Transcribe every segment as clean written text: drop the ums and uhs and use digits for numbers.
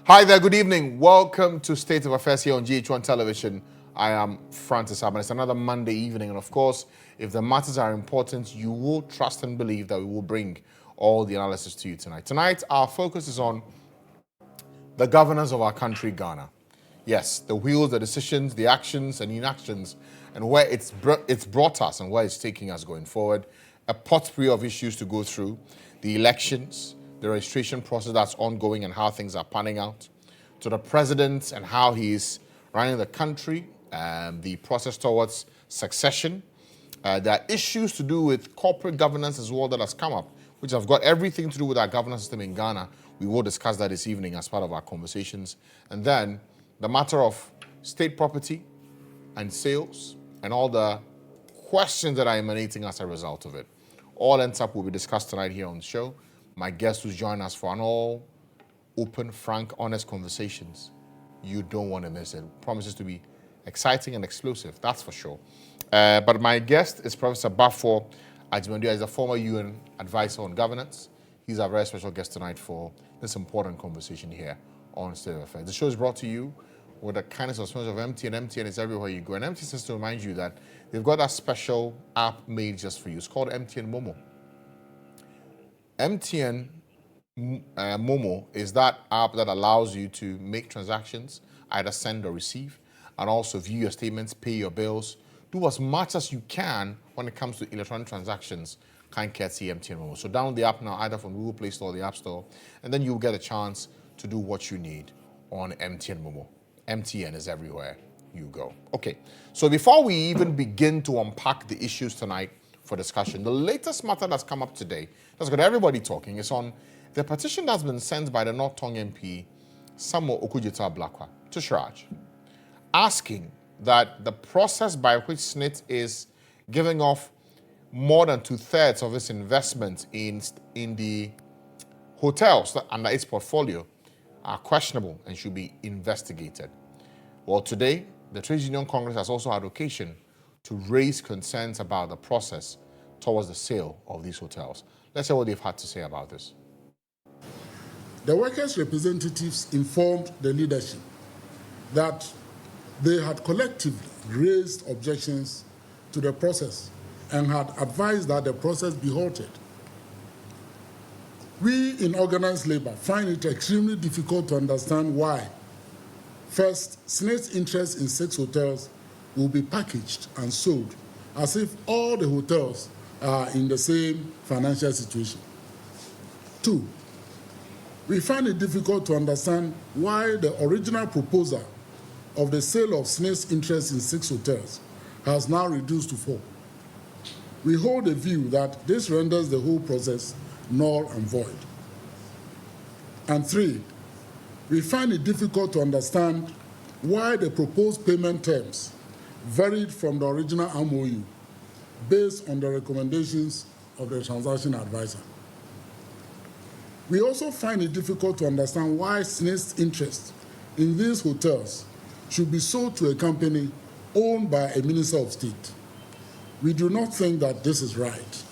Hi there, good evening. Welcome to State of Affairs here on GHOne Television. I am Francis Abban. It's another Monday evening, and of course, if the matters are important, you will trust and believe that we will bring all the analysis to you tonight. Tonight, our focus is on the governance of our country, Ghana. Yes, the wheels, the decisions, the actions and inactions, and where it's brought us and where it's taking us going forward. A potpourri of issues to go through. The elections, the registration process that's ongoing and how things are panning out. To the president and how he's running the country, the process towards succession. There are issues to do with corporate governance as well that has come up, which have got everything to do with our governance system in Ghana. We will discuss that this evening as part of our conversations. And then the matter of state property and sales and all the questions that are emanating as a result of it. All ends up will be discussed tonight here on the show. My guest who's joined us for an all open, frank, honest conversations. You don't want to miss it. Promises to be exciting and explosive, that's for sure. But my guest is Professor Baffour Agyeman-Duah. He's a former UN advisor on governance. He's our very special guest tonight for this important conversation here on State of Affairs. The show is brought to you with the kindness of sponsors of MTN. MTN is everywhere you go. And MTN says to remind you that they've got that special app made just for you. It's called MTN Momo. MTN Momo is that app that allows you to make transactions, either send or receive, and also view your statements, pay your bills, do as much as you can when it comes to electronic transactions, kind courtesy MTN Momo. So download the app now, either from Google Play Store or the App Store, and then you'll get a chance to do what you need on MTN Momo. MTN is everywhere you go. Okay, so before we even begin to unpack the issues tonight for discussion, the latest matter that's come up today, that's got everybody talking, is on the petition that's been sent by the North Tongue MP, Samuel Okudzeto-Ablakwa, to Shraj, asking that the process by which SSNIT is giving off more than 2/3 of its investment in the hotels that under its portfolio are questionable and should be investigated. Well, today, the Trade Union Congress has also had occasion to raise concerns about the process towards the sale of these hotels. Let's hear what they've had to say about this. The workers' representatives informed the leadership that they had collectively raised objections to the process and had advised that the process be halted. We in organized labor find it extremely difficult to understand why, first, SSNIT's interest in 6 hotels will be packaged and sold as if all the hotels are in the same financial situation. 2, we find it difficult to understand why the original proposal of the sale of SSNIT's interest in 6 hotels has now reduced to 4. We hold the view that this renders the whole process null and void. And 3, we find it difficult to understand why the proposed payment terms varied from the original MOU based on the recommendations of the transaction advisor. We also find it difficult to understand why SSNIT's interest in these hotels should be sold to a company owned by a minister of state. We do not think that this is right.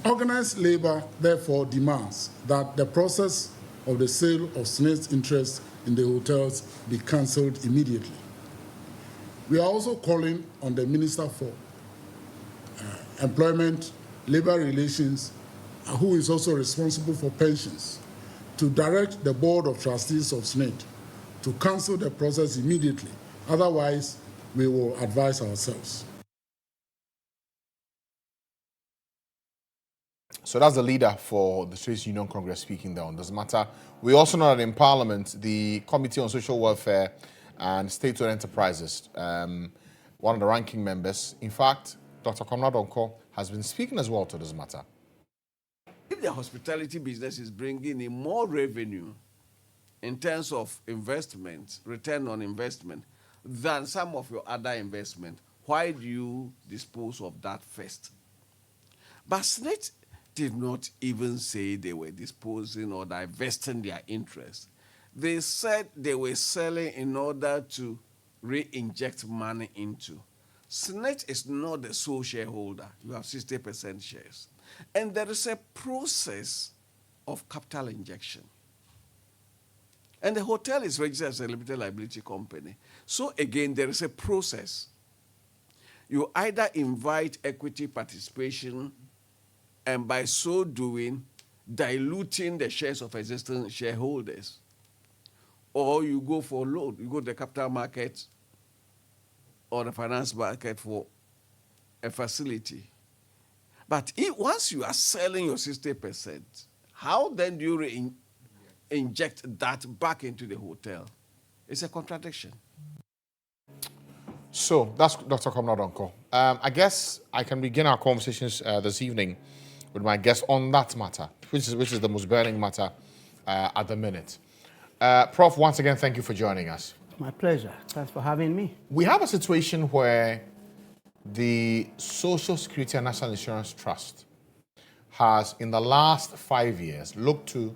Organized labor, therefore, demands that the process of the sale of SSNIT's interest in the hotels be cancelled immediately. We are also calling on the Minister for Employment, Labor Relations, who is also responsible for pensions, to direct the Board of Trustees of SSNIT to cancel the process immediately. Otherwise, we will advise ourselves. So that's the leader for the Trade Union Congress speaking there on this matter. We also know that in Parliament, the Committee on Social Welfare and State-owned Enterprises, one of the ranking members, in fact, Dr. Conrad Onko, has been speaking as well to this matter. If the hospitality business is bringing in more revenue in terms of investment, return on investment, than some of your other investment, why do you dispose of that first? But SSNIT did not even say they were disposing or divesting their interest. They said they were selling in order to re-inject money into. SSNIT is not the sole shareholder. You have 60% shares. And there is a process of capital injection. And the hotel is registered as a limited liability company. So again, there is a process. You either invite equity participation, and by so doing, diluting the shares of existing shareholders, or you go for loan, you go to the capital market or the finance market for a facility. But once you are selling your 60%, how then do you inject that back into the hotel? It's a contradiction. So that's Dr. Comrade Onko. I guess I can begin our conversations this evening with my guest on that matter, which is the most burning matter at the minute. Prof, once again, thank you for joining us. My pleasure. Thanks for having me. We have a situation where the Social Security and National Insurance Trust has, in the last 5 years, looked to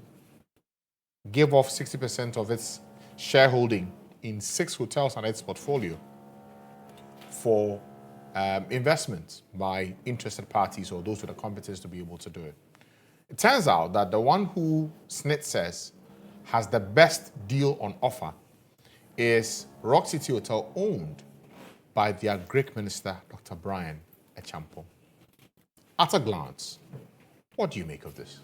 give off 60% of its shareholding in 6 hotels and its portfolio for investments by interested parties or those with the competence to be able to do it. It turns out that the one who SNIT says has the best deal on offer is Rock City Hotel, owned by their Greek minister, Dr. Brian Echampo. At a glance, what do you make of this?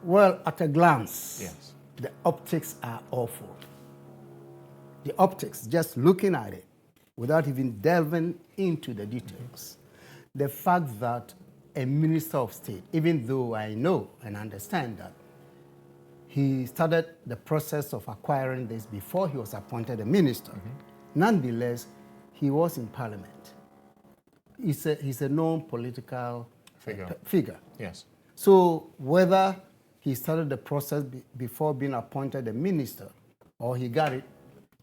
Well, at a glance, Yes. the optics are awful. The optics, just looking at it, without even delving into the details. The fact that a minister of state, even though I know and understand that he started the process of acquiring this before he was appointed a minister, nonetheless, he was in parliament. He's a known political figure. Yes. So whether he started the process before being appointed a minister or he got it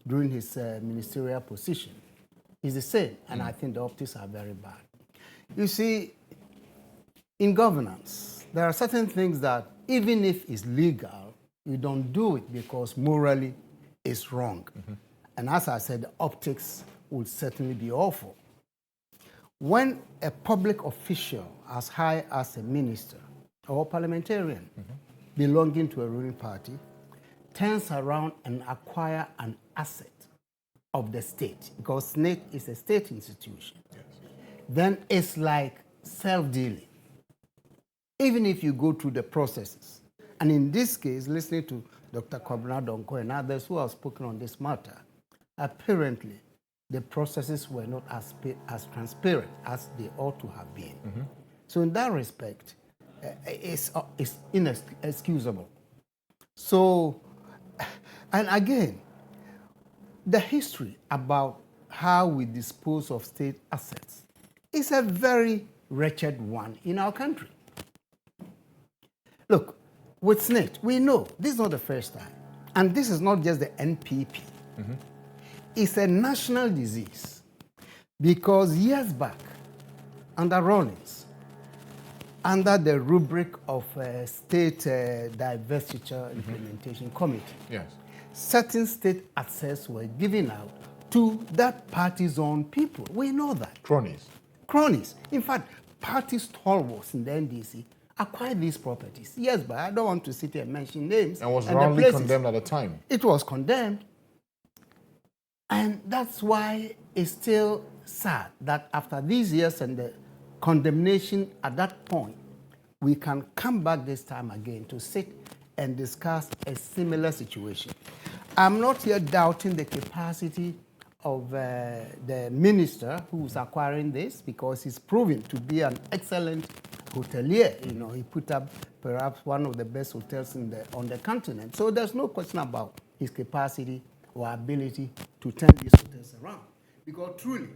during his ministerial position is the same, and I think the optics are very bad. You see, in governance, there are certain things that even if it's legal, you don't do it because morally it's wrong. And as I said, the optics would certainly be awful. When a public official as high as a minister or parliamentarian belonging to a ruling party turns around and acquire an asset of the state, because SNIT is a state institution, then it's like self-dealing, even if you go through the processes. And in this case, listening to Dr. Comrade Onko and others who have spoken on this matter, apparently the processes were not as transparent as they ought to have been. So in that respect, it's inexcusable. So, and again, the history about how we dispose of state assets is a very wretched one in our country. Look, with SNIT, we know this is not the first time. And this is not just the NPP. It's a national disease. Because years back, under Rawlings, under the rubric of State Divestiture Implementation Committee, certain state assets were given out to that party's own people. We know that. Cronies. Cronies. In fact, party stalwarts in the NDC acquired these properties. Yes, but I don't want to sit here and mention names. And was wrongly condemned at the time. It was condemned. And that's why it's still sad that after these years and the condemnation at that point, we can come back this time again to sit and discuss a similar situation. I'm not here doubting the capacity of the minister who's acquiring this, because he's proven to be an excellent hotelier. You know, he put up perhaps one of the best hotels on the continent. So there's no question about his capacity or ability to turn these hotels around. Because truly,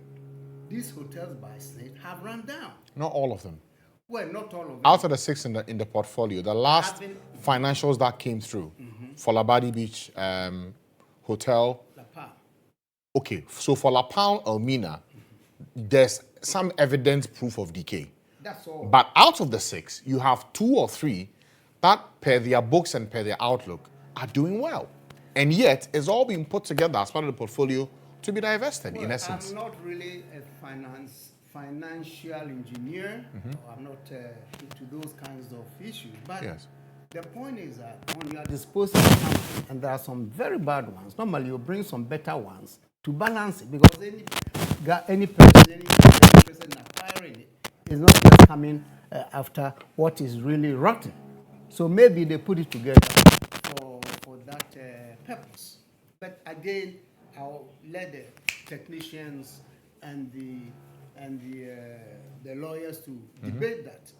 these hotels by SNIT have run down. Not all of them. Well, not all of them. Out of the 6 in the portfolio, the last financials that came through for Labadi Beach Hotel. La Palme. Okay, so for La Palme, Elmina, there's some evident proof of decay. That's all. But out of the 6, you have 2 or 3 that, per their books and per their outlook, are doing well. And yet, it's all being put together as part of the portfolio to be divested, in essence. I'm not really a financial engineer. Or I'm not into those kinds of issues. But The point is that when you are disposing of something, and there are some very bad ones, normally you bring some better ones to balance it, because any person interested in acquiring it is not just coming after what is really rotten. So maybe they put it together for that purpose. But again, I'll let the technicians and the lawyers to debate that.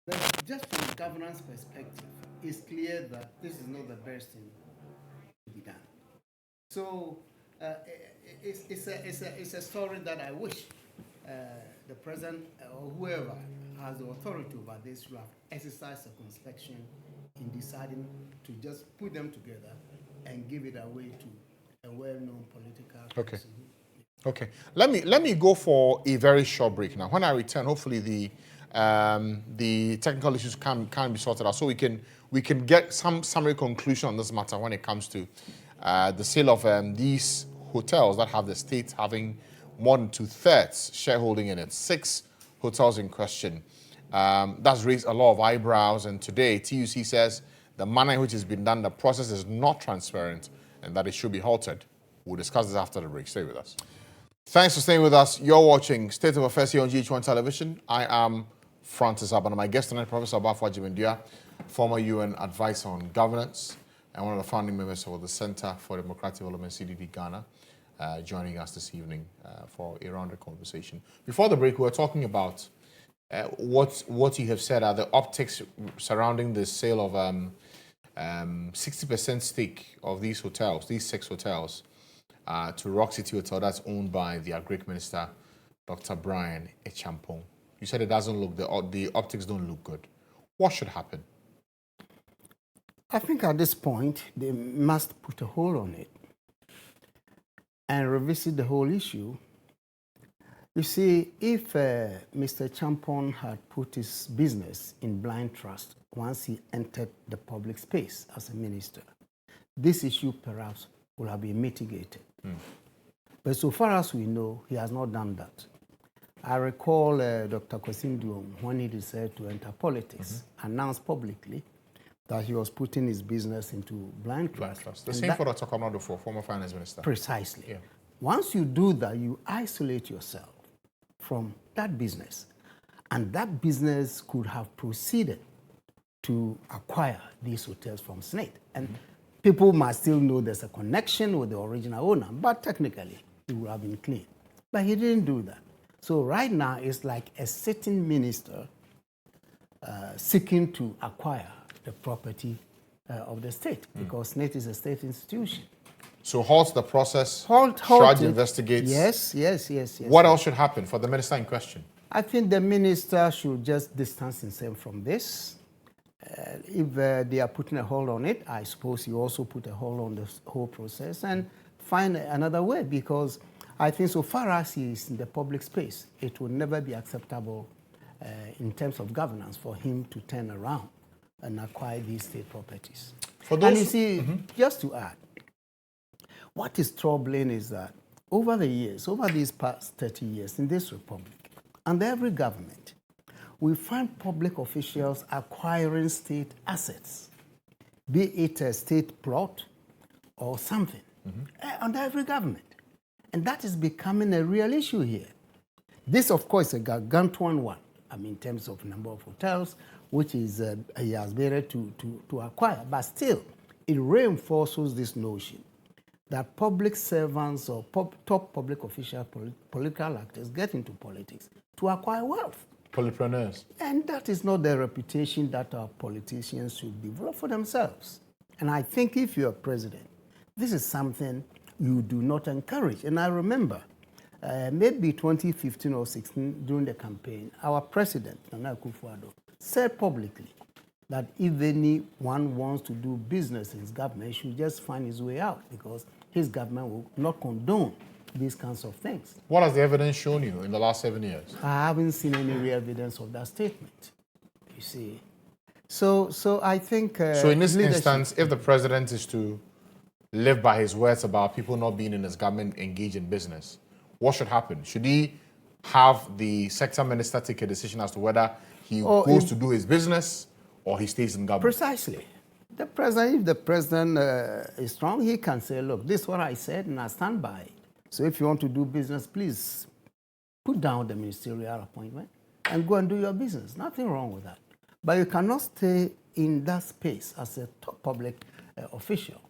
But just from a governance perspective, it's clear that this is not the best thing to be done. So it's a story that I wish the president or whoever has the authority over this should have exercised circumspection in deciding to just put them together and give it away to a well-known political person. Okay. Let me go for a very short break now. When I return, hopefully the technical issues can be sorted out, so we can get some summary conclusion on this matter when it comes to the sale of these hotels that have the state having more than 2/3 shareholding in it. 6 hotels in question. That's raised a lot of eyebrows, and today TUC says the manner in which it's been done, the process is not transparent, and that it should be halted. We'll discuss this after the break. Stay with us. Thanks for staying with us. You're watching State of Affairs here on GHOne Television. I am Francis Abban. My guest tonight, Professor Baffour Agyeman-Duah, former UN advisor on governance and one of the founding members of the Center for Democratic Development, CDD Ghana, joining us this evening for a rounded conversation. Before the break, we were talking about what you have said are the optics surrounding the sale of 60% stake of these hotels, these 6 hotels, to Rock City Hotel that's owned by the Agric Minister, Dr. Brian Echampong. You said it doesn't look, the optics don't look good. What should happen? I think at this point, they must put a hold on it and revisit the whole issue. You see, if Mr. Champon had put his business in blind trust once he entered the public space as a minister, this issue perhaps would have been mitigated. But so far as we know, he has not done that. I recall Dr. Kosinduom, when he decided to enter politics, announced publicly that he was putting his business into blind trust. The same for Dr. Kamado, former finance minister. Precisely. Yeah. Once you do that, you isolate yourself from that business. And that business could have proceeded to acquire these hotels from Snate. And people must still know there's a connection with the original owner, but technically it would have been clean. But he didn't do that. So right now it's like a sitting minister seeking to acquire the property of the state, because Snate is a state institution. So halt the process, Halt Charge it. investigates. Yes. What else should happen for the minister in question? I think the minister should just distance himself from this. If they are putting a hold on it, I suppose you also put a hold on the whole process and find another way, because I think so far as he is in the public space, it will never be acceptable in terms of governance for him to turn around and acquire these state properties. And you see, just to add, what is troubling is that over the years, over these past 30 years in this republic, under every government, we find public officials acquiring state assets, be it a state plot or something, under every government. And that is becoming a real issue here. This, of course, is a gargantuan one, in terms of number of hotels, which is he has been able to acquire. But still, it reinforces this notion that public servants or top public officials, political actors get into politics to acquire wealth. Polypreneurs. And that is not the reputation that our politicians should develop for themselves. And I think if you're president, this is something you do not encourage. And I remember maybe 2015 or 16 during the campaign, our president, Nana Akufo-Addo, said publicly that if anyone wants to do business in his government, he should just find his way out, because his government will not condone these kinds of things. What has the evidence shown you in the last 7 years? I haven't seen any real evidence of that statement, you see. So I think... so in this instance, if the president is to live by his words about people not being in his government engaged in business, what should happen? Should he have the sector minister take a decision as to whether he goes to do his business, or he stays in government? Precisely. The president, if the president is strong, he can say, look, this is what I said and I stand by it. So if you want to do business, please put down the ministerial appointment and go and do your business. Nothing wrong with that. But you cannot stay in that space as a top public official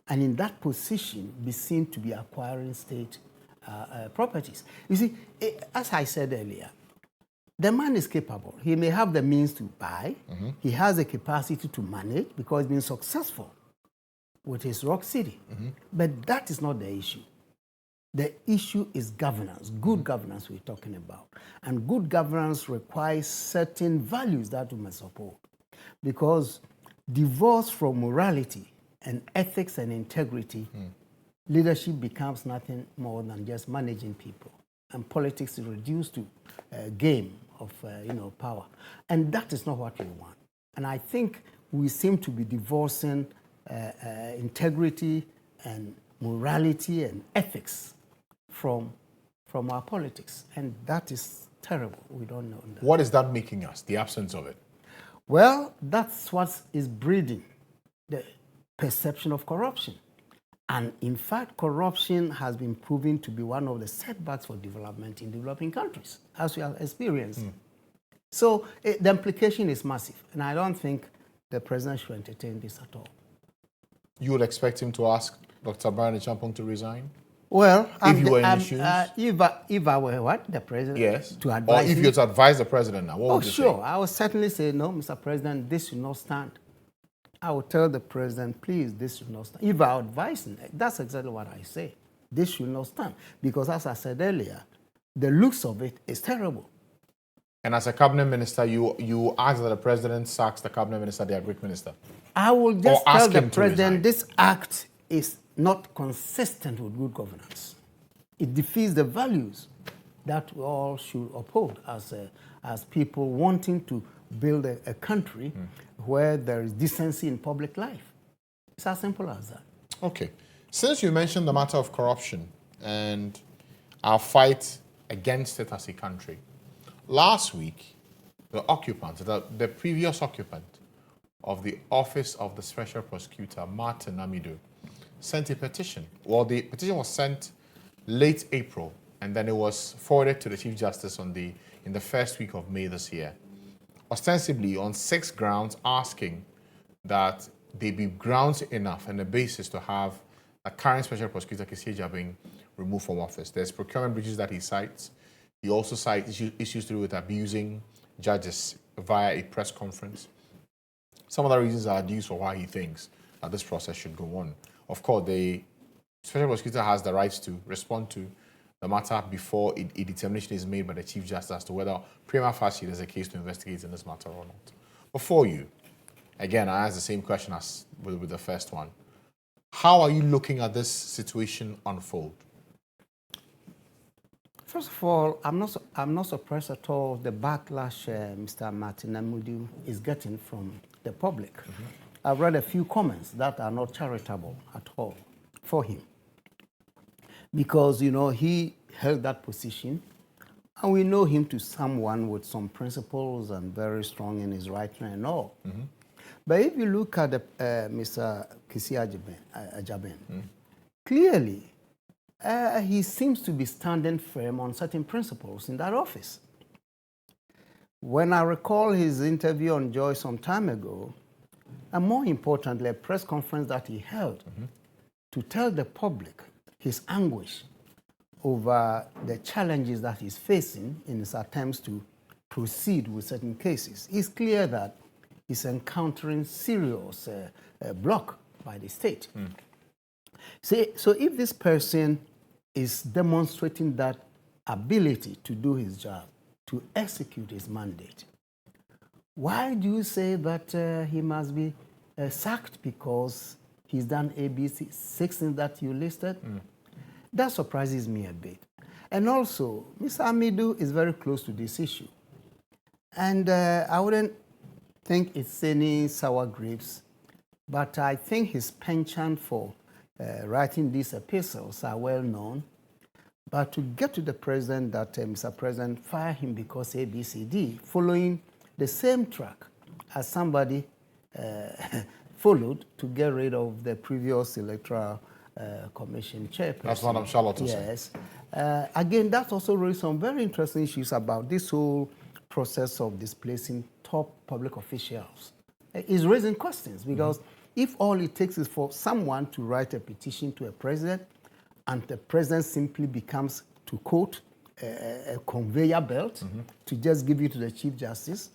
and in that position be seen to be acquiring state properties. You see, as I said earlier, the man is capable. He may have the means to buy. He has the capacity to manage because he's been successful with his Rock City. But that is not the issue. The issue is governance, good governance we're talking about. And good governance requires certain values that we must support. Because divorced from morality and ethics and integrity, leadership becomes nothing more than just managing people. And politics is reduced to a game of power. And that is not what we want. And I think we seem to be divorcing integrity and morality and ethics from our politics. And that is terrible. We don't know that. What is that making us, the absence of it? Well, that's what is breeding the perception of corruption. And in fact, corruption has been proven to be one of the setbacks for development in developing countries, as we have experienced. So the implication is massive, and I don't think the president should entertain this at all. You would expect him to ask Dr. Abban Agyeman-Duah to resign? Well, if you were in his shoes? If I were what? The president? Yes. To advise or if him? you were to advise the president now, what would you sure. say? I would certainly say, no, Mr. President, this should not stand. I would tell the president, please, this should not stand. If I advise him, that's exactly what I say. This should not stand. Because as I said earlier, the looks of it is terrible. And as a cabinet minister, you ask that the president sacks the cabinet minister, the agric minister? I will just Or ask tell the him to president resign. this act is not consistent with good governance. It defeats the values that we all should uphold as people wanting to build a country where there is decency in public life. It's as simple as that. Okay. Since you mentioned the matter of corruption and our fight against it as a country, last week, the occupant, the previous occupant of the office of the Special Prosecutor, Martin Amido, sent a petition. Well, the petition was sent late April, and then it was forwarded to the Chief Justice in the first week of May this year, ostensibly on 6 grounds, asking that they be grounds enough and a basis to have a current Special Prosecutor, Kesi Agyeman, removed from office. There's procurement breaches that he cites. He also cites issues to do with abusing judges via a press conference. Some of the reasons are adduced for why he thinks that this process should go on. Of course, the Special Prosecutor has the rights to respond to the matter before a determination is made by the Chief Justice as to whether prima facie there's a case to investigate in this matter or not. But for you, again, I ask the same question as with the first one. How are you looking at this situation unfold? First of all, I'm not surprised at all the backlash Mr. Martin Amido is getting from the public. I've read a few comments that are not charitable at all for him. Because, he held that position, and we know him to someone with some principles and very strong in his right hand and all. But if you look at Mr. Kesi Agyeman, clearly, he seems to be standing firm on certain principles in that office. When I recall his interview on Joy some time ago, and more importantly, a press conference that he held to tell the public his anguish over the challenges that he's facing in his attempts to proceed with certain cases, it's clear that he's encountering serious block by the state. So if this person is demonstrating that ability to do his job, to execute his mandate, why do you say that he must be sacked because he's done ABC, 6 things that you listed? That surprises me a bit. And also, Mr. Amido is very close to this issue. And I wouldn't think it's any sour grapes, but I think his penchant for writing these epistles are well known. But to get to the president that Mr. President fire him because ABCD, following the same track as somebody followed to get rid of the previous electoral commission chairperson. That's Madam Charlotte. Yes. Again, that also raised some very interesting issues about this whole process of displacing top public officials. It's raising questions because if all it takes is for someone to write a petition to a president and the president simply becomes, to quote, a conveyor belt to just give it to the Chief Justice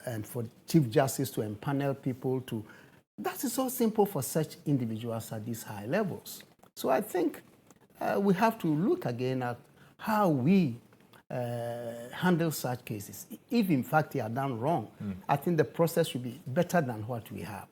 and for Chief Justice to empanel people to, that is so simple for such individuals at these high levels. So I think we have to look again at how we handle such cases. If in fact they are done wrong, I think the process should be better than what we have.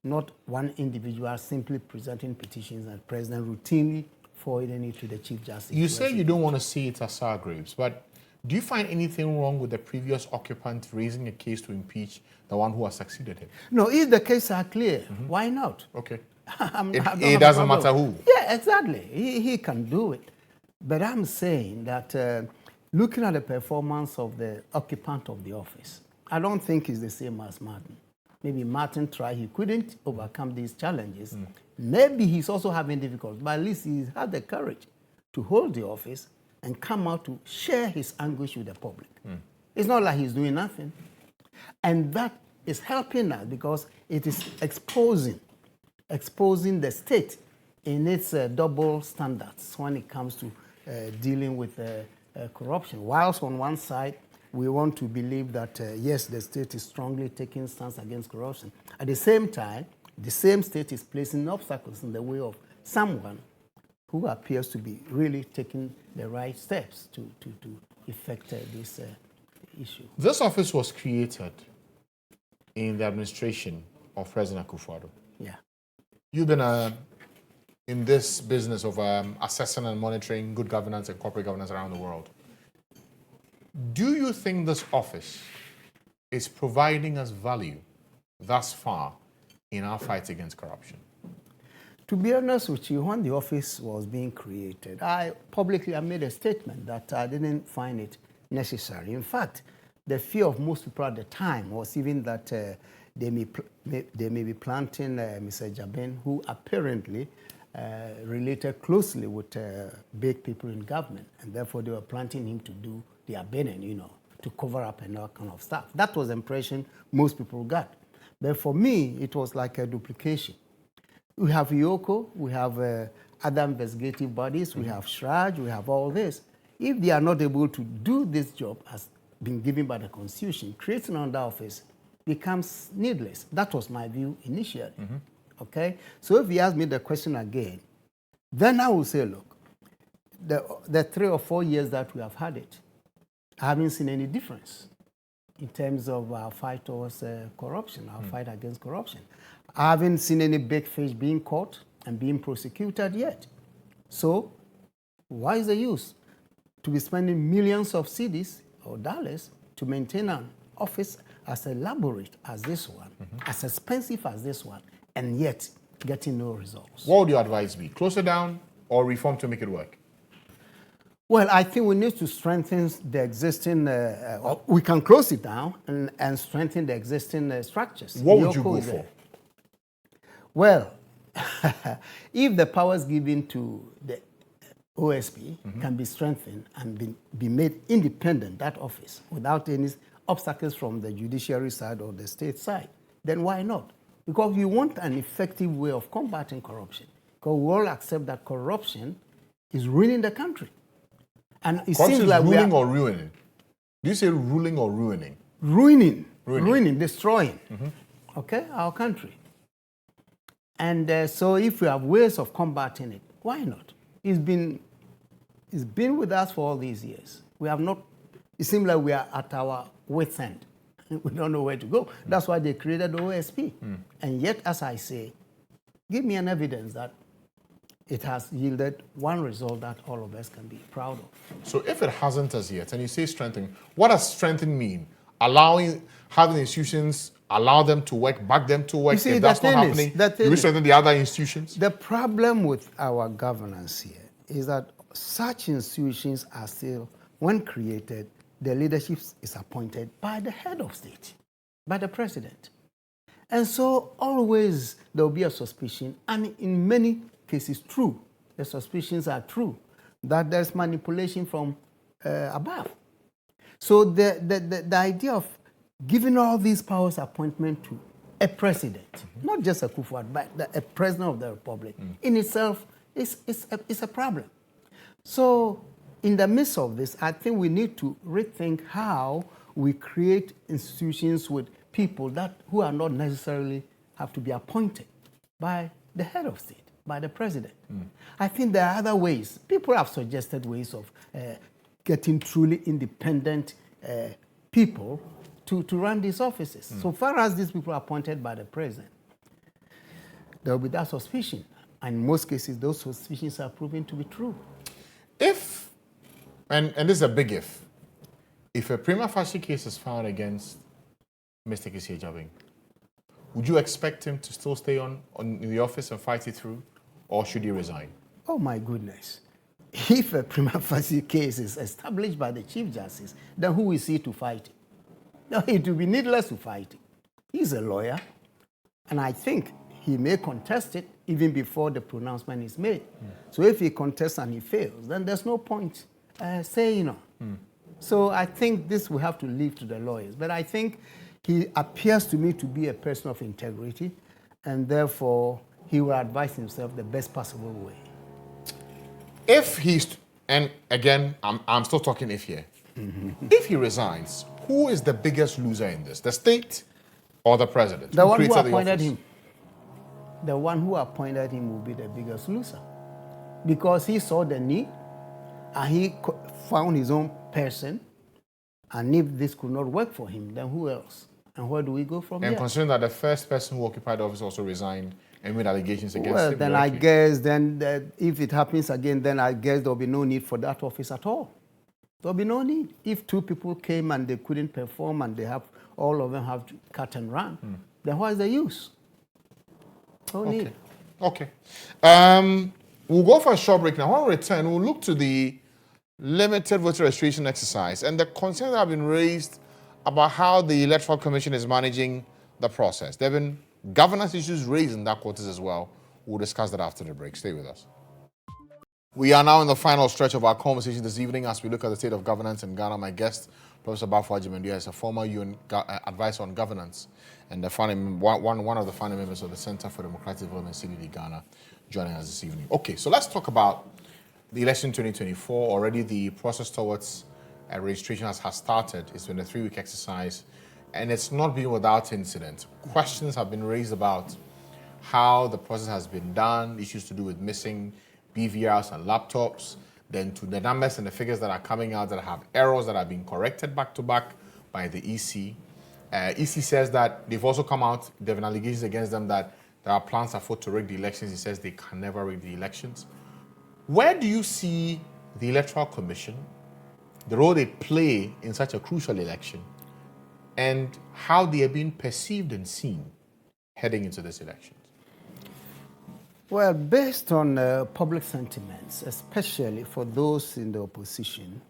Not one individual simply presenting petitions and president routinely forwarding it to the Chief Justice. You say you don't want to see it as sour grapes, but do you find anything wrong with the previous occupant raising a case to impeach the one who has succeeded him? No, if the cases are clear, why not? Okay. It doesn't matter who. Yeah, exactly. He can do it. But I'm saying that looking at the performance of the occupant of the office, I don't think it's the same as Martin. Maybe Martin tried, he couldn't overcome these challenges. Maybe he's also having difficulties, but at least he had the courage to hold the office and come out to share his anguish with the public. It's not like he's doing nothing. And that is helping us because it is exposing the state in its double standards when it comes to dealing with corruption. Whilst on one side, we want to believe that, yes, the state is strongly taking stance against corruption. At the same time, the same state is placing obstacles in the way of someone who appears to be really taking the right steps to effect this issue. This office was created in the administration of President Akufo-Addo. Yeah. You've been in this business of assessing and monitoring good governance and corporate governance around the world. Do you think this office is providing us value thus far in our fight against corruption? To be honest with you, when the office was being created, I made a statement that I didn't find it necessary. In fact, the fear of most people at the time was even that they may be planting Mr. Jabin, who apparently related closely with big people in government, and therefore they were planting him to do the Abban, to cover up and all kind of stuff. That was the impression most people got. But for me, it was like a duplication. We have IOCO, we have other investigative bodies, we have SHRAJ, we have all this. If they are not able to do this job as been given by the Constitution, creating another office becomes needless. That was my view initially. Okay? So if you ask me the question again, then I will say, look, the 3 or 4 years that we have had it, I haven't seen any difference in terms of our fight towards corruption, our fight against corruption. I haven't seen any big fish being caught and being prosecuted yet. So why is the use to be spending millions of cedis or dollars to maintain an office as elaborate as this one, as expensive as this one, and yet getting no results? What would your advice be? Close it down or reform to make it work? Well, I think we need to strengthen the existing, we can close it down and strengthen the existing structures. What would you go for? Well, if the powers given to the OSP can be strengthened and be made independent, that office, without any obstacles from the judiciary side or the state side, then why not? Because we want an effective way of combating corruption. Because we all accept that corruption is ruining the country. And it seems like ruling or ruining? Do you say ruling or ruining? Ruining, destroying, okay, our country. And so if we have ways of combating it, why not? It's been with us for all these years. We have not, it seems like we are at our wit's end. We don't know where to go. That's why they created the OSP. And yet, as I say, give me an evidence that it has yielded one result that all of us can be proud of. So if it hasn't as yet, and you say strengthening, what does strengthening mean? Having institutions, allow them to work, back them to work. See, if that's not happening, do we strengthen the other institutions? The problem with our governance here is that such institutions are still, when created, the leadership is appointed by the head of state. by the president. And so always there will be a suspicion, and in many cases true, the suspicions are true, that there's manipulation from above. So the idea of giving all these powers appointment to a president, not just a Kufuor, but a president of the republic, in itself is a problem. So in the midst of this, I think we need to rethink how we create institutions with people who are not necessarily have to be appointed by the head of state, by the president. I think there are other ways. People have suggested ways of getting truly independent people to run these offices. So far as these people are appointed by the president, there will be that suspicion. And in most cases, those suspicions are proven to be true. If, and this is a big if a prima facie case is found against Mr. Kissi Agyabeng, would you expect him to still stay in the office and fight it through, or should he resign? Oh my goodness. If a prima facie case is established by the Chief Justice, then who is he to fight it? No, it will be needless to fight it. He's a lawyer, and I think he may contest it even before the pronouncement is made. So if he contests and he fails, then there's no point saying no. So I think this we have to leave to the lawyers. But I think he appears to me to be a person of integrity, and therefore he will advise himself the best possible way. If he's, and again, I'm still talking if here. If he resigns, who is the biggest loser in this? The state or the president? The one who created appointed office? him. The one who appointed him will be the biggest loser. Because he saw the need, and he found his own person, and if this could not work for him, then who else? And where do we go from And here? considering that the first person who occupied the office also resigned and made allegations against Well, him. then I guess if it happens again, then I guess there'll be no need for that office at all. There'll be no need. If two people came and they couldn't perform and all of them have to cut and run, then what is the use? No need. Okay. We'll go for a short break now. When we return, we'll look to the limited voter registration exercise and the concerns that have been raised about how the Electoral Commission is managing the process. There have been governance issues raised in that quarters as well. We'll discuss that after the break. Stay with us. We are now in the final stretch of our conversation this evening as we look at the state of governance in Ghana. My guest, Professor Baffour Agyeman-Duah, is a former UN advisor on governance and one of the founding members of the Center for Democratic Development, CDD Ghana, joining us this evening. Okay, so let's talk about the election 2024. Already the process towards registration has started. It's been a 3-week exercise, and it's not been without incident. Questions have been raised about how the process has been done, issues to do with missing BVRs and laptops, then to the numbers and the figures that are coming out that have errors that are being corrected back to back by the EC. EC says that they've also come out, there have been allegations against them that there are plans afoot to rig the elections. He says they can never rig the elections. Where do you see the Electoral Commission, the role they play in such a crucial election, and how they are being perceived and seen heading into this election? Well, based on public sentiments, especially for those in the opposition,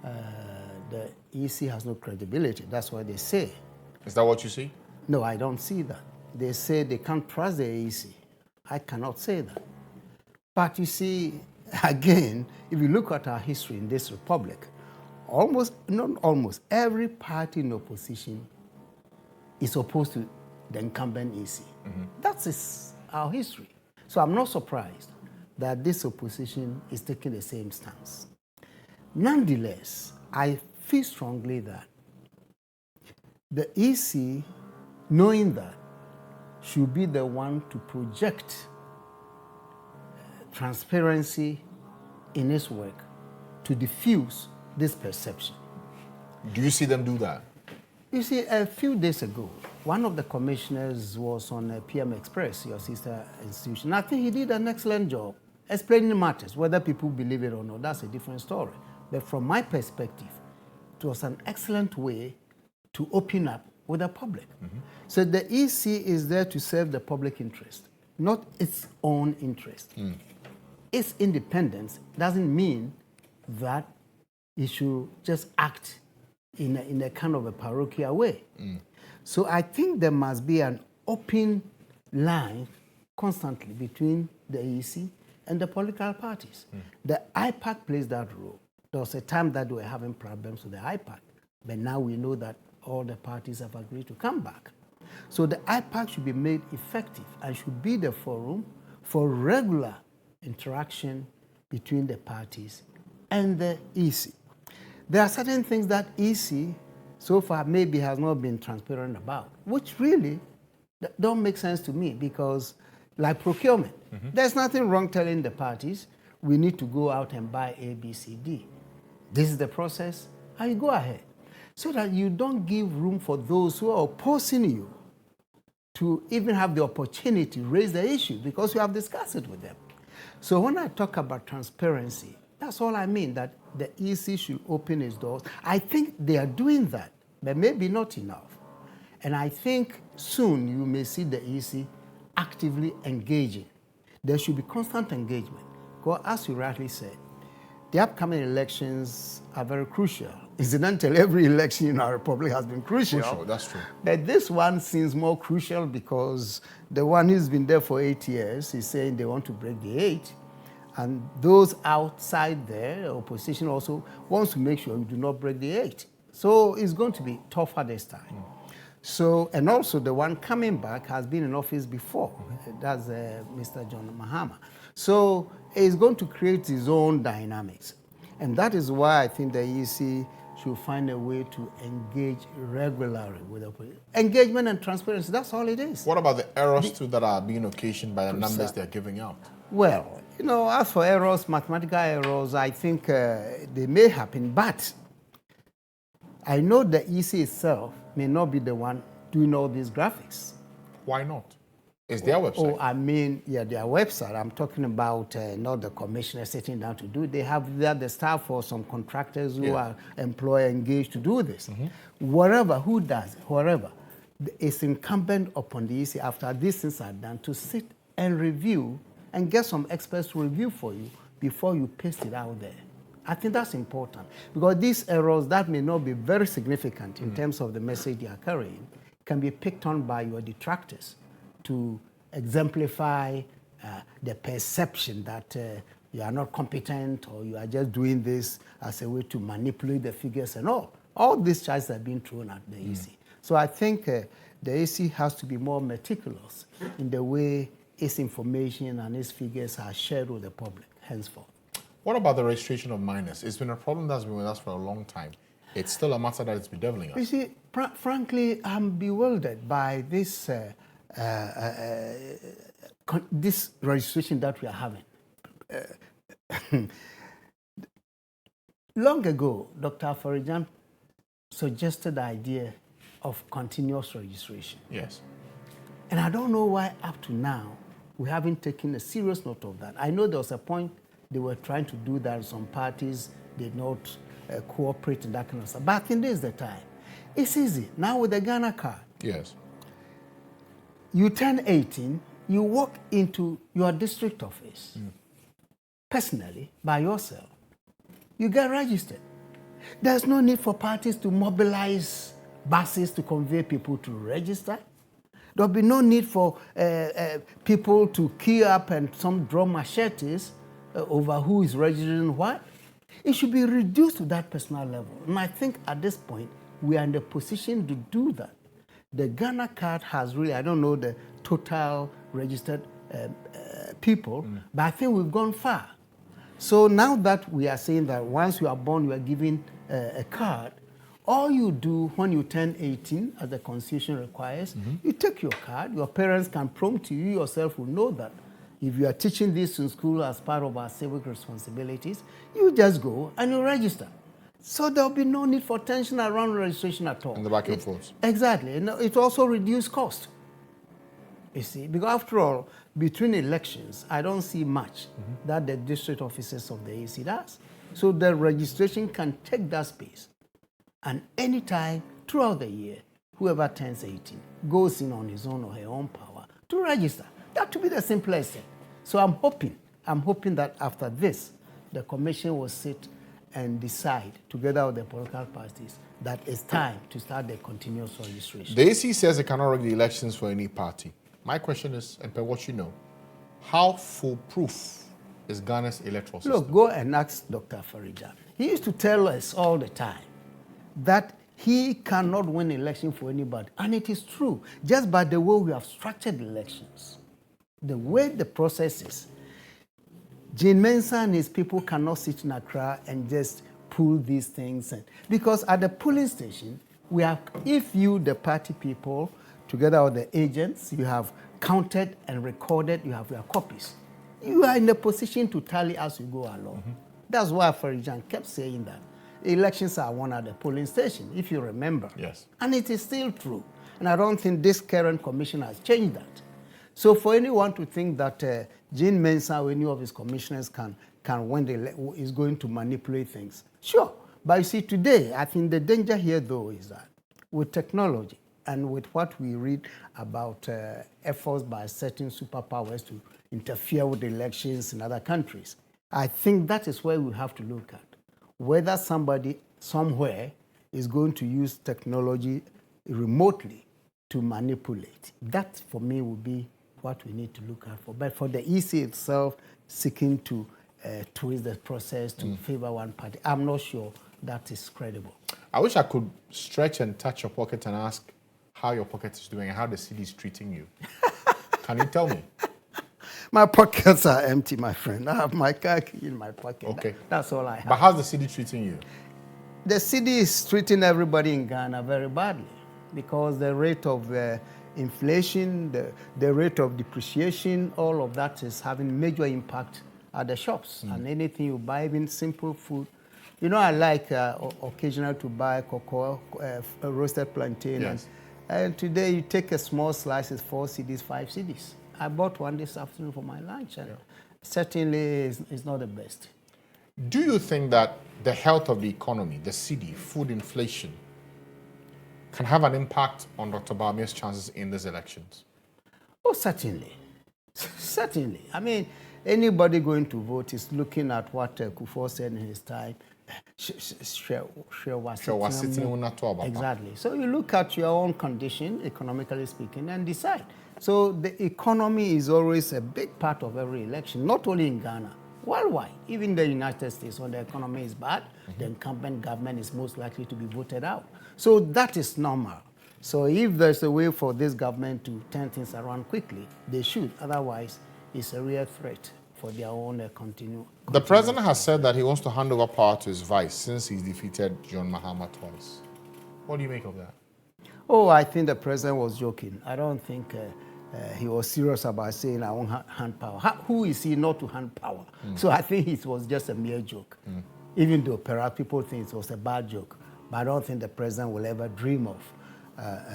the EC has no credibility. That's what they say. Is that what you see? No, I don't see that. They say they can't trust the EC. I cannot say that. But you see, again, if you look at our history in this republic, every party in opposition is opposed to the incumbent EC. That is our history. So I'm not surprised that this opposition is taking the same stance. Nonetheless, I feel strongly that the EC, knowing that, should be the one to project transparency in its work to diffuse this perception. Do you see them do that? You see, a few days ago, one of the commissioners was on PM Express, your sister institution. I think he did an excellent job explaining matters. Whether people believe it or not, that's a different story. But from my perspective, it was an excellent way to open up with the public. So the EC is there to serve the public interest, not its own interest. Its independence doesn't mean that it should just act in a kind of a parochial way. So I think there must be an open line constantly between the AEC and the political parties. The IPAC plays that role. There was a time that we were having problems with the IPAC, but now we know that all the parties have agreed to come back. So the IPAC should be made effective and should be the forum for regular interaction between the parties and the EC. There are certain things that EC so far maybe has not been transparent about, which really don't make sense to me, because like procurement, there's nothing wrong telling the parties we need to go out and buy A, B, C, D. This is the process, and you go ahead. So that you don't give room for those who are opposing you to even have the opportunity to raise the issue, because you have discussed it with them. So when I talk about transparency, that's all I mean, that the EC should open its doors. I think they are doing that, but maybe not enough. And I think soon you may see the EC actively engaging. There should be constant engagement, because as you rightly said, the upcoming elections are very crucial. Incidentally, every election in our republic has been crucial. That's true. But this one seems more crucial because the one who's been there for 8 years is saying they want to break the 8. And those outside there, opposition also wants to make sure you do not break the 8. So it's going to be tougher this time. So, and also the one coming back has been in office before. That's Mr. John Mahama. So it's going to create its own dynamics. And that is why I think the EC should find a way to engage regularly with the opposition. Engagement and transparency, that's all it is. What about the errors too that are being occasioned by the numbers they're giving out? Well, you know, as for errors, mathematical errors, I think they may happen, but I know the EC itself may not be the one doing all these graphics. Why not? It's their website. Oh, I mean, yeah, their website. I'm talking about not the commissioner sitting down to do it. They have the staff or some contractors who are employer engaged to do this. Whatever, who does it, wherever, it's incumbent upon the EC after these things are done to sit and review and get some experts to review for you before you paste it out there. I think that's important, because these errors that may not be very significant in terms of the message they are carrying can be picked on by your detractors to exemplify the perception that you are not competent or you are just doing this as a way to manipulate the figures and all. All these charges are being thrown at the EC. So I think the EC has to be more meticulous in the way its information and its figures are shared with the public henceforth. What about the registration of minors? It's been a problem that's been with us for a long time. It's still a matter that is bedeviling us. You see, frankly, I'm bewildered by this this registration that we are having. Long ago, Dr. Aforijan suggested the idea of continuous registration. Yes. And I don't know why up to now we haven't taken a serious note of that. I know there was a point they were trying to do that. Some parties did not cooperate in that kind of stuff. But I think this is the time. It's easy. Now with the Ghana card, Yes. you turn 18, you walk into your district office personally by yourself. You get registered. There's no need for parties to mobilize buses to convey people to register. There'll be no need for people to queue up and some draw machetes over who is registering what. It should be reduced to that personal level. And I think at this point, we are in the position to do that. The Ghana card has really, I don't know the total registered people, but I think we've gone far. So now that we are saying that once you are born, you are given a card, all you do when you turn 18, as the Constitution requires, you take your card, your parents can prompt you, you yourself will know that. If you are teaching this in school as part of our civic responsibilities, you just go and you register. So there'll be no need for tension around registration at all. And the back and forth. Exactly. And it also reduces cost. You see, because after all, between elections, I don't see much that the district offices of the AC does. So the registration can take that space. And anytime throughout the year, whoever turns 18 goes in on his own or her own power to register. That would be the simplest thing. So I'm hoping that after this, the commission will sit and decide, together with the political parties, that it's time to start the continuous registration. The AC says it cannot rig the elections for any party. My question is, and per what you know, how foolproof is Ghana's electoral system? Look, go and ask Dr. Farijan. He used to tell us all the time that he cannot win election for anybody. And it is true, just by the way we have structured elections, the way the process is. GHOne Mensah and his people cannot sit in Accra and just pull these things. Because at the polling station, we have, if you, the party people, together with the agents, you have counted and recorded, you have your copies. You are in the position to tally as you go along. That's why Farijan kept saying that. Elections are won at the polling station, if you remember. Yes. And it is still true. And I don't think this current commission has changed that. So for anyone to think that GHOne Mensah or any of his commissioners can win is going to manipulate things, sure. But you see, today, I think the danger here, though, is that with technology and with what we read about efforts by certain superpowers to interfere with elections in other countries, I think that is where we have to look at whether somebody somewhere is going to use technology remotely to manipulate. That, for me, would be what we need to look out for. But for the EC itself seeking to twist the process to favor one party, I'm not sure that is credible. I wish I could stretch and touch your pocket and ask how your pocket is doing and how the city is treating you. Can you tell me? My pockets are empty, my friend. I have my car key in my pocket. Okay. That's all I have. But how's the city treating you? The city is treating everybody in Ghana very badly because the rate of inflation, the rate of depreciation, all of that is having major impact at the shops. And anything you buy, even simple food. You know, I like occasionally to buy cocoa, roasted plantain. Yes. And today you take a small slice, it's 4 cedis, 5 cedis. I bought one this afternoon for my lunch, and certainly is not the best. Do you think that the health of the economy, the city, food inflation, can have an impact on Dr. Bawumia's chances in these elections? Oh, certainly. Certainly. I mean, anybody going to vote is looking at what Kufuor said in his time. Exactly. So you look at your own condition, economically speaking, and decide. So the economy is always a big part of every election, not only in Ghana, worldwide. Even the United States, when the economy is bad, the incumbent government is most likely to be voted out. So that is normal. So if there's a way for this government to turn things around quickly, they should. Otherwise, it's a real threat for their own continue. The president has said that he wants to hand over power to his vice since he's defeated John Mahama twice. What do you make of that? Oh, I think the president was joking. I don't think he was serious about saying, I won't hand power. Who is he not to hand power? So I think it was just a mere joke. Even though perhaps people think it was a bad joke. But I don't think the president will ever dream of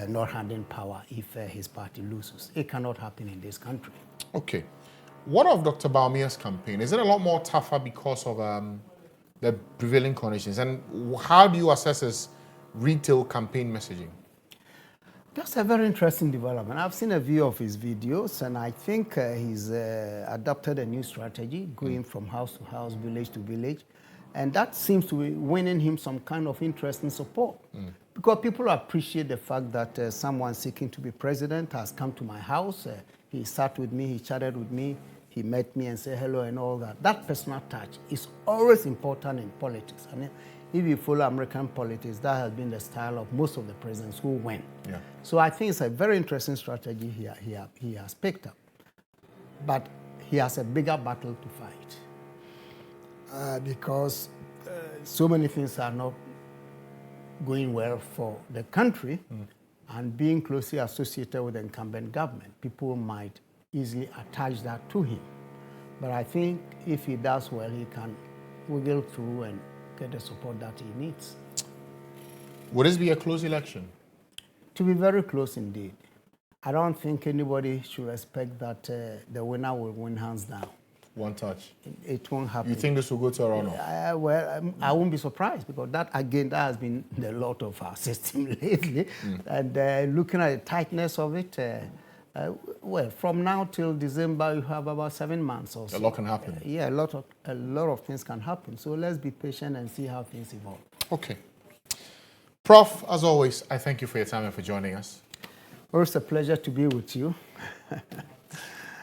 not handing power if his party loses. It cannot happen in this country. Okay. What of Dr. Bawumia's campaign? Is it a lot more tougher because of the prevailing conditions? And how do you assess his retail campaign messaging? That's a very interesting development. I've seen a few of his videos, and I think he's adopted a new strategy, going from house to house, village to village. And that seems to be winning him some kind of interest and support. Because people appreciate the fact that someone seeking to be president has come to my house. He sat with me, he chatted with me, he met me and said hello and all that. That personal touch is always important in politics. And if you follow American politics, that has been the style of most of the presidents who win. Yeah. So I think it's a very interesting strategy he has picked up. But he has a bigger battle to fight. Because so many things are not going well for the country, and being closely associated with the incumbent government, people might easily attach that to him. But I think if he does well, he can wiggle through and get the support that he needs. Would this be a close election? To be very close indeed. I don't think anybody should expect that the winner will win hands down. One touch. It won't happen. You think this will go to a runoff? Well, I won't be surprised because that has been the lot of our system lately. And looking at the tightness of it, Well, from now till December, you have about 7 months or so. A lot can happen. Yeah, a lot of things can happen. So let's be patient and see how things evolve. Okay. Prof, as always, I thank you for your time and for joining us. Well, it's a pleasure to be with you.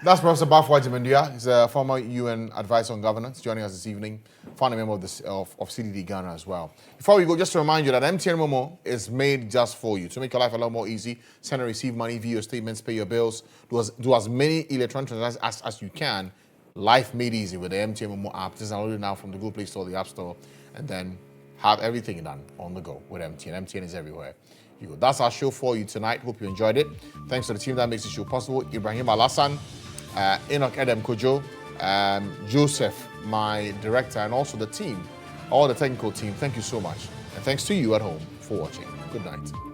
That's Professor Baffour Agyeman-Duah. He's a former UN advisor on governance, joining us this evening, founding member of CDD Ghana as well. Before we go, just to remind you that MTN Momo is made just for you. To make your life a lot more easy, send and receive money, view your statements, pay your bills, do as many electronic transactions as you can. Life made easy with the MTN Momo app. Just download it now from the Google Play Store, the App Store, and then have everything done on the go with MTN. MTN is everywhere. You go. That's our show for you tonight. Hope you enjoyed it. Thanks to the team that makes the show possible. Ibrahim Alassan, Enoch Edem Kojo, Joseph, my director, and also the team, all the technical team. Thank you so much. And thanks to you at home for watching. Good night.